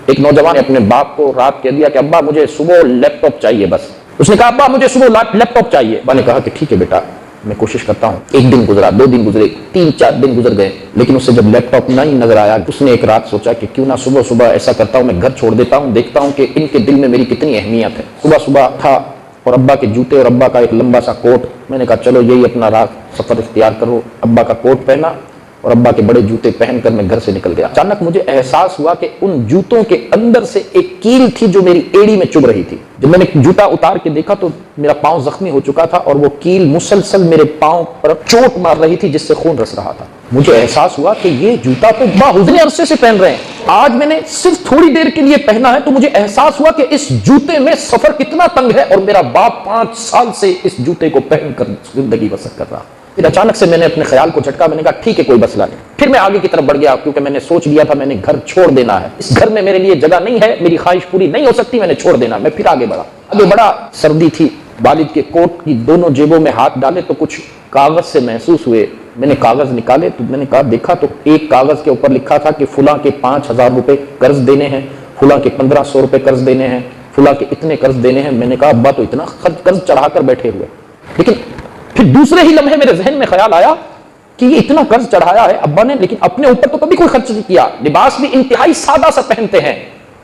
ایک نوجوان نے اپنے باپ کو رات کہہ دیا کہ ابا مجھے صبح لیپ ٹاپ چاہیے بس. اس نے کہا ابا مجھے صبح لیپ ٹاپ چاہیے. ابا نے کہا کہ ٹھیک ہے بیٹا میں کوشش کرتا ہوں. ایک دن گزرا, 2 دن گزرے, 3-4 دن گزر گئے, لیکن اسے جب لیپ ٹاپ نہیں نظر آیا, اس نے ایک رات سوچا کہ کیوں نہ صبح صبح ایسا کرتا ہوں, میں گھر چھوڑ دیتا ہوں, دیکھتا ہوں کہ ان کے دل میں میری کتنی اہمیت ہے. صبح صبح تھا اور ابا کے جوتے اور ابا کا ایک لمبا سا کوٹ. میں نے کہا چلو یہی اپنا سفر اختیار کرو. ابا کا کوٹ پہنا اور ابا کے بڑے جوتے پہن کر میں گھر سے نکل گیا. اچانک مجھے احساس ہوا کہ ان جوتوں کے اندر سے ایک کیل تھی جو میری ایڑی میں چبھ رہی تھی. جب میں نے جوتا اتار کے دیکھا تو میرا پاؤں زخمی ہو چکا تھا اور وہ کیل مسلسل میرے پاؤں پر چوٹ مار رہی تھی جس سے خون رس رہا تھا. مجھے احساس ہوا کہ یہ جوتا تو باحزن عرصے سے پہن رہے ہیں, آج میں نے صرف تھوڑی دیر کے لیے پہنا ہے. تو مجھے احساس ہوا کہ اس جوتے میں سفر کتنا تنگ ہے اور میرا باپ 5 سال سے اس جوتے کو پہن کر زندگی بسر کر رہا. پھر اچانک سے میں نے اپنے خیال کو جھٹکا. میں نے کہا ٹھیک ہے کوئی مسئلہ نہیں. پھر میں آگے کی طرف بڑھ گیا کیونکہ میں نے سوچ لیا تھا میں نے گھر چھوڑ دینا ہے, اس گھر میں میرے لیے جگہ نہیں ہے, میری خواہش پوری نہیں ہو سکتی, میں نے چھوڑ دینا. میں پھر آگے بڑھا. سردی تھی, والد کے کوٹ کی دونوں جیبوں میں ہاتھ ڈالے تو کچھ کاغذ سے محسوس ہوئے. میں نے کاغذ نکالے تو میں نے کہا دیکھا تو ایک کاغذ کے اوپر لکھا تھا کہ فلاں کے 5,000 روپے قرض دینے ہیں, فلاں کے 1,500 روپے قرض دینے ہیں, فلاں کے اتنے قرض دینے ہیں. میں نے کہا ابا تو اتنا قرض چڑھا کر بیٹھے ہوئے. لیکن پھر دوسرے ہی لمحے میرے ذہن میں خیال آیا کہ یہ اتنا قرض چڑھایا ہے ابا نے, لیکن اپنے اوپر تو کبھی کوئی خرچ نہیں کیا. لباس بھی انتہائی سادہ سا پہنتے ہیں,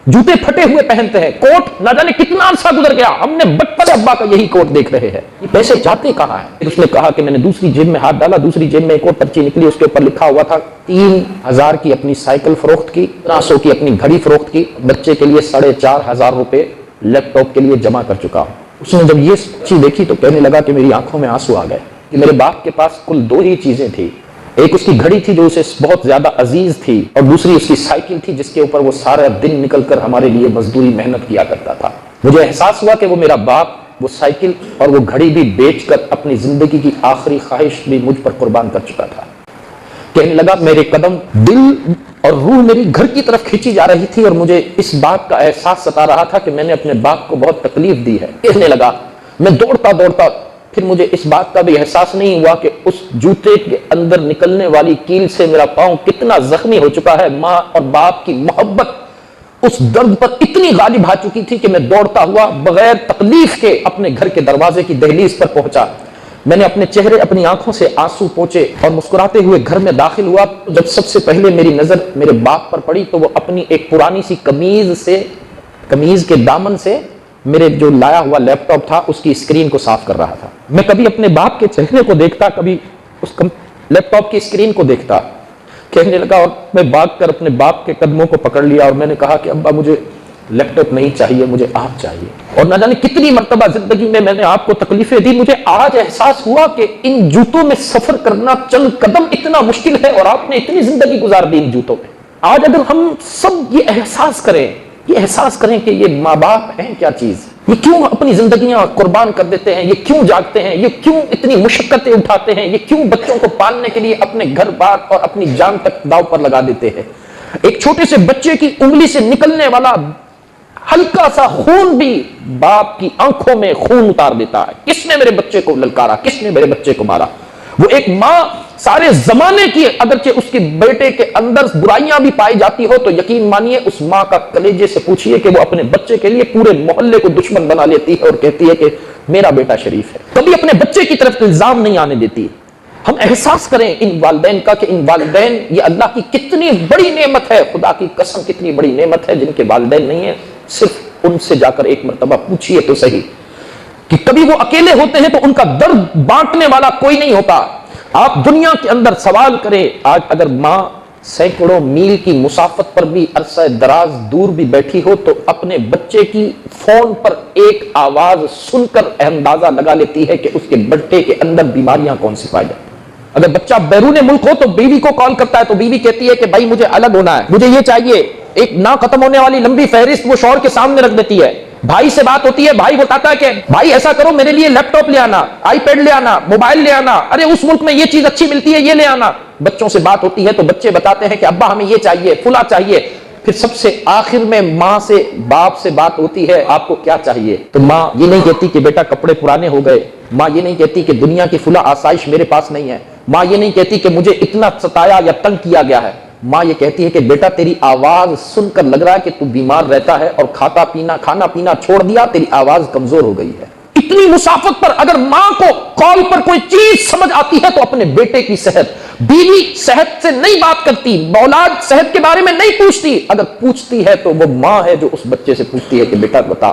جوتے پھٹے ہوئے پہنتے ہیں, کوٹ نہ جانے کتنا عرصہ گزر گیا, ہم نے بچپن سے ابا کا یہی کوٹ دیکھ رہے ہیں. یہ پیسے جاتے کہاں ہیں؟ پھر اس نے کہا کہ میں نے دوسری جیب میں ہاتھ ڈالا, دوسری جیب میں ایک اور پرچی نکلی, اس کے اوپر لکھا ہوا تھا 3,000 کی اپنی سائیکل فروخت کی, 1500 کی اپنی گھڑی فروخت کی, بچے کے لیے 4,500 روپے لیپ ٹاپ کے لیے جمع کر چکا ہوں. اس نے جب یہ چیز دیکھی تو کہنے لگا کہ میری آنکھوں میں آنسو آ گئے کہ میرے باپ کے پاس کل 2 ہی چیزیں تھی. ایک اس کی گھڑی تھی جو اسے بہت زیادہ عزیز تھی, اور دوسری اس کی سائیکل تھی جس کے اوپر وہ سارا دن نکل کر ہمارے لیے مزدوری محنت کیا کرتا تھا. مجھے احساس ہوا کہ وہ میرا باپ وہ سائیکل اور وہ گھڑی بھی بیچ کر اپنی زندگی کی آخری خواہش بھی مجھ پر قربان کر چکا تھا. کہنے لگا میرے قدم, دل اور روح میری گھر کی طرف کھینچی جا رہی تھی اور مجھے اس بات کا احساس ستا رہا تھا کہ میں نے اپنے باپ کو بہت تکلیف دی ہے. کہنے لگا میں دوڑتا پھر مجھے اس بات کا بھی احساس نہیں ہوا کہ اس جوتے کے اندر نکلنے والی کیل سے میرا پاؤں کتنا زخمی ہو چکا ہے. ماں اور باپ کی محبت اس درد پر اتنی غالب آ چکی تھی کہ میں دوڑتا ہوا بغیر تکلیف کے اپنے گھر کے دروازے کی دہلیز پر پہنچا. میں نے اپنے چہرے, اپنی آنکھوں سے آنسو پوچھے اور مسکراتے ہوئے گھر میں داخل ہوا. جب سب سے پہلے میری نظر میرے باپ پر پڑی تو وہ اپنی ایک پرانی سی قمیض کے دامن سے میرے جو لایا ہوا لیپ ٹاپ تھا اس کی اسکرین کو صاف کر رہا تھا. میں کبھی اپنے باپ کے چہرے کو دیکھتا, کبھی اس لیپ ٹاپ کی اسکرین کو دیکھتا. کہنے لگا اور میں بھاگ کر اپنے باپ کے قدموں کو پکڑ لیا اور میں نے کہا کہ ابا مجھے لیپ ٹاپ نہیں چاہیے, مجھے آپ چاہیے. اور نہ جانے کتنی مرتبہ زندگی میں نے آپ کو تکلیفیں دی. مجھے آج احساس ہوا کہ ان جوتوں میں سفر کرنا چند قدم اتنا مشکل ہے اور آپ نے اتنی زندگی گزار دی ان جوتوں میں. آج اگر ہم سب یہ احساس کریں کہ یہ ماں باپ ہیں کیا چیز, یہ کیوں اپنی زندگیاں قربان کر دیتے ہیں, یہ کیوں جاگتے ہیں, یہ کیوں اتنی مشقتیں اٹھاتے ہیں, یہ کیوں بچوں کو پالنے کے لیے اپنے گھر بار اور اپنی جان تک داؤ پر لگا دیتے ہیں. ایک چھوٹے سے بچے کی انگلی سے نکلنے والا ہلکا سا خون بھی باپ کی آنکھوں میں خون اتار دیتا ہے. کس نے میرے بچے کو للکارا, کس نے میرے بچے کو مارا. وہ ایک ماں سارے زمانے کی اگرچہ اس کے بیٹے کے اندر برائیاں بھی پائی جاتی ہو تو یقین مانیے اس ماں کا کلیجے سے پوچھئے کہ وہ اپنے بچے کے لیے پورے محلے کو دشمن بنا لیتی ہے اور کہتی ہے کہ میرا بیٹا شریف ہے. کبھی اپنے بچے کی طرف الزام نہیں آنے دیتی. ہم احساس کریں ان والدین کا کہ ان والدین یہ اللہ کی کتنی بڑی نعمت ہے, خدا کی قسم کتنی بڑی نعمت ہے. جن کے والدین نہیں ہیں صرف ان سے جا کر ایک مرتبہ پوچھئے تو صحیح کہ کبھی وہ اکیلے ہوتے ہیں تو ان کا درد بانٹنے والا کوئی نہیں ہوتا. آپ دنیا کے اندر سوال کریں, آج اگر ماں سینکڑوں میل کی مسافت پر بھی عرصہ دراز دور بھی بیٹھی ہو تو اپنے بچے کی فون پر ایک آواز سن کر اندازہ لگا لیتی ہے کہ اس کے بچے کے اندر بیماریاں کون سی پائی جاتی. اگر بچہ بیرون ملک ہو تو بیوی کو کال کرتا ہے تو بیوی کہتی ہے کہ بھائی مجھے الگ ہونا ہے, مجھے یہ چاہیے. ایک نہ ختم ہونے والی لمبی فہرست وہ شوہر کے سامنے رکھ دیتی ہے. بھائی سے بات ہوتی ہے, بھائی بتاتا ہے کہ بھائی ایسا کرو میرے لیے لیپ ٹاپ لے آنا, آئی پیڈ لے آنا, موبائل لے آنا, ارے اس ملک میں یہ چیز اچھی ملتی ہے یہ لے آنا. بچوں سے بات ہوتی ہے تو بچے بتاتے ہیں کہ ابا ہمیں یہ چاہیے, فلاں چاہیے. پھر سب سے آخر میں ماں سے باپ سے بات ہوتی ہے آپ کو کیا چاہیے, تو ماں یہ نہیں کہتی کہ بیٹا کپڑے پرانے ہو گئے, ماں یہ نہیں کہتی کہ دنیا کی فلاں آسائش میرے پاس نہیں ہے, ماں یہ نہیں کہتی کہ مجھے اتنا ستایا یا تنگ کیا گیا ہے. ماں یہ کہتی ہے کہ بیٹا تیری آواز سن کر لگ رہا ہے کہ تو بیمار رہتا ہے اور کھانا پینا چھوڑ دیا، تیری آواز کمزور ہو گئی ہے۔ اتنی مسافت پر اگر ماں کو کال پر کوئی چیز سمجھ آتی ہے تو اپنے بیٹے کی صحت، بیوی صحت سے نہیں بات کرتی، اولاد صحت کے بارے میں نہیں پوچھتی، اگر پوچھتی ہے تو وہ ماں ہے جو اس بچے سے پوچھتی ہے کہ بیٹا بتا